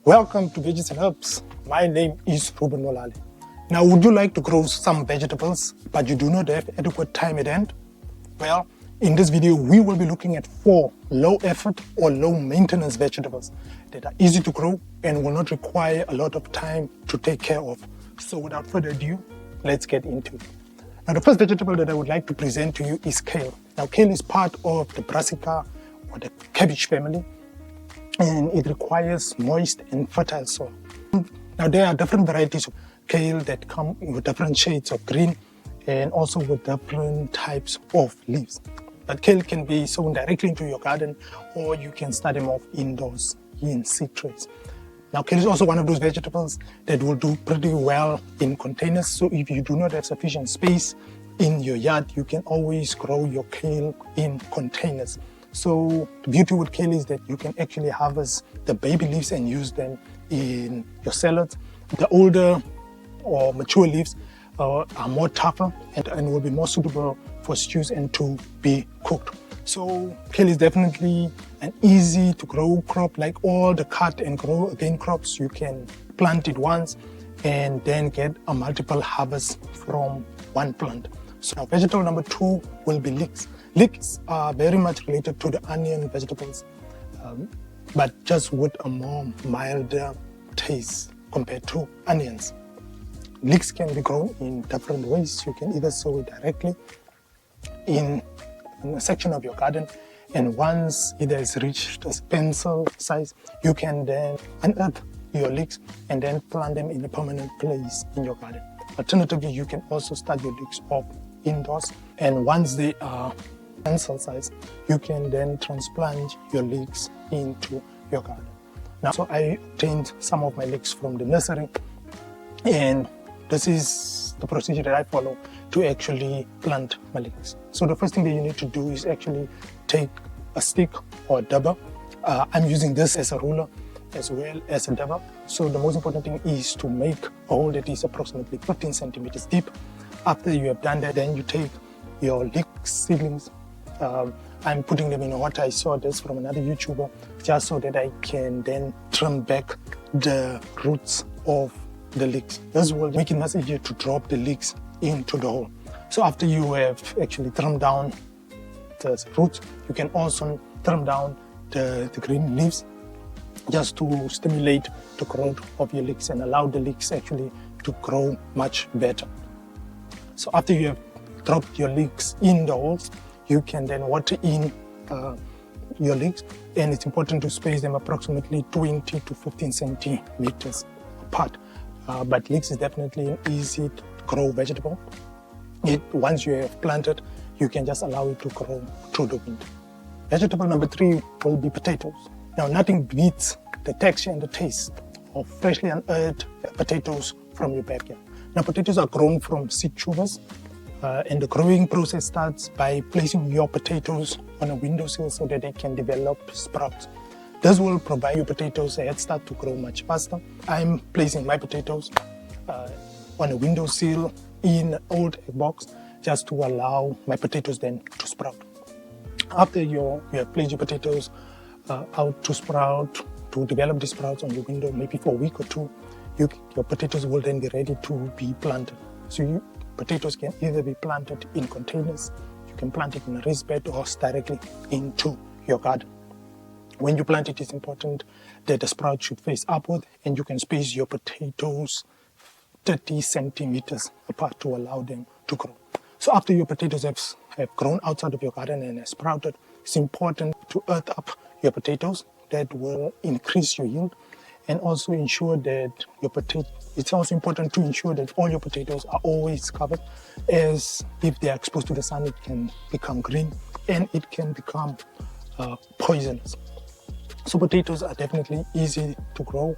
Welcome to Veggies and Herbs. My name is Ruben Molale. Now, would you like to grow some vegetables, but you do not have adequate time at hand? Well, in this video, we will be looking at 4 low-effort or low-maintenance vegetables that are easy to grow and will not require a lot of time to take care of. So without further ado, let's get into it. Now, the first vegetable that I would like to present to you is kale. Now, kale is part of the brassica or the cabbage family, and it requires moist and fertile soil. Now, there are different varieties of kale that come with different shades of green and also with different types of leaves. But kale can be sown directly into your garden, or you can start them off indoors in seed trays. Now, kale is also one of those vegetables that will do pretty well in containers. So if you do not have sufficient space in your yard, you can always grow your kale in containers. So the beauty with kale is that you can actually harvest the baby leaves and use them in your salads. The older or mature leaves are more tougher and will be more suitable for stews and to be cooked. So kale is definitely an easy to grow crop. Like all the cut and grow again crops, you can plant it once and then get a multiple harvest from one plant. So now vegetable number 2 will be leeks. Leeks are very much related to the onion vegetables, but just with a more milder taste compared to onions. Leeks can be grown in different ways. You can either sow it directly in a section of your garden, and once it has reached a pencil size, you can then unearth your leeks and then plant them in a permanent place in your garden. Alternatively, you can also start your leeks off indoors, and once they are pencil size, you can then transplant your leeks into your garden. Now, so I obtained some of my leeks from the nursery, and this is the procedure that I follow to actually plant my leeks. So the first thing that you need to do is actually take a stick or a dabber. I'm using this as a ruler as well as a dabber. So the most important thing is to make a hole that is approximately 15 centimeters deep. After you have done that, then you take your leek seedlings. I'm putting them in water. I saw this from another YouTuber, just so that I can then trim back the roots of the leeks. This will make it much easier to drop the leeks into the hole. So after you have actually trimmed down the roots, you can also trim down the green leaves just to stimulate the growth of your leeks and allow the leeks actually to grow much better. So after you have dropped your leeks in the holes, you can then water in your leeks, and it's important to space them approximately 20 to 15 centimeters apart. But leeks is definitely an easy to grow vegetable. Once you have planted, you can just allow it to grow through the winter. Vegetable number 3 will be potatoes. Now, nothing beats the texture and the taste of freshly unearthed potatoes from your backyard. Now, potatoes are grown from seed tubers, and the growing process starts by placing your potatoes on a windowsill so that they can develop sprouts. This will provide your potatoes a head start to grow much faster. I'm placing my potatoes on a windowsill in an old egg box just to allow my potatoes then to sprout. After you have placed your potatoes out to sprout, to develop the sprouts on your window, maybe for a week or 2, your potatoes will then be ready to be planted. So potatoes can either be planted in containers, you can plant it in a raised bed, or directly into your garden. When you plant it, it's important that the sprout should face upward, and you can space your potatoes 30 centimeters apart to allow them to grow. So after your potatoes have grown outside of your garden and have sprouted, it's important to earth up your potatoes. That will increase your yield, and also ensure that it's also important to ensure that all your potatoes are always covered, as if they are exposed to the sun, it can become green and it can become poisonous. So potatoes are definitely easy to grow,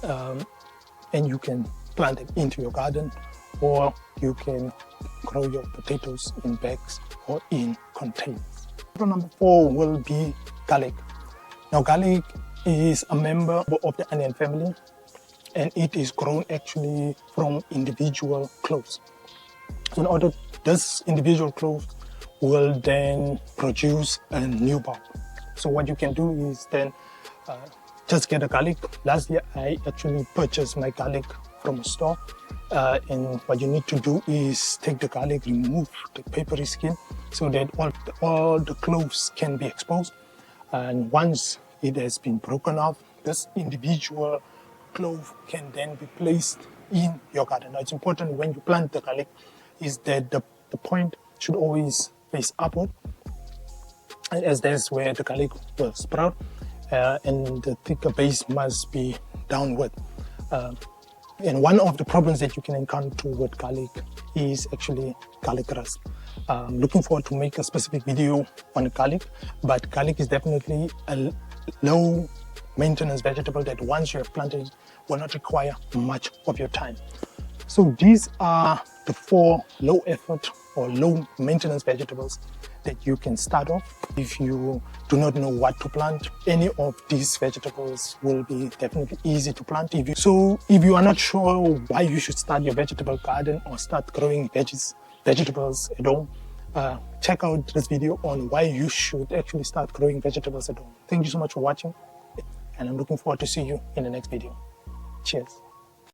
and you can plant them into your garden, or you can grow your potatoes in bags or in containers. Number 4 will be garlic. Now, garlic is a member of the onion family, and it is grown actually from individual cloves. So in order, this individual clove will then produce a new bulb. So what you can do is then just get a garlic. Last year I actually purchased my garlic from a store, and what you need to do is take the garlic, remove the papery skin so that all the cloves can be exposed. And once it has been broken off, this individual clove can then be placed in your garden. Now it's important when you plant the garlic is that the point should always face upward, as that's where the garlic will sprout, and the thicker base must be downward. And one of the problems that you can encounter with garlic is actually garlic rust. Looking forward to make a specific video on garlic, but garlic is definitely a low maintenance vegetable that once you have planted will not require much of your time. So these are the 4 low effort or low maintenance vegetables that you can start off. If you do not know what to plant, any of these vegetables will be definitely easy to plant. If you are not sure why you should start your vegetable garden or start growing vegetables at home, check out this video on why you should actually start growing vegetables at home. Thank you so much for watching, and I'm looking forward to see you in the next video. Cheers.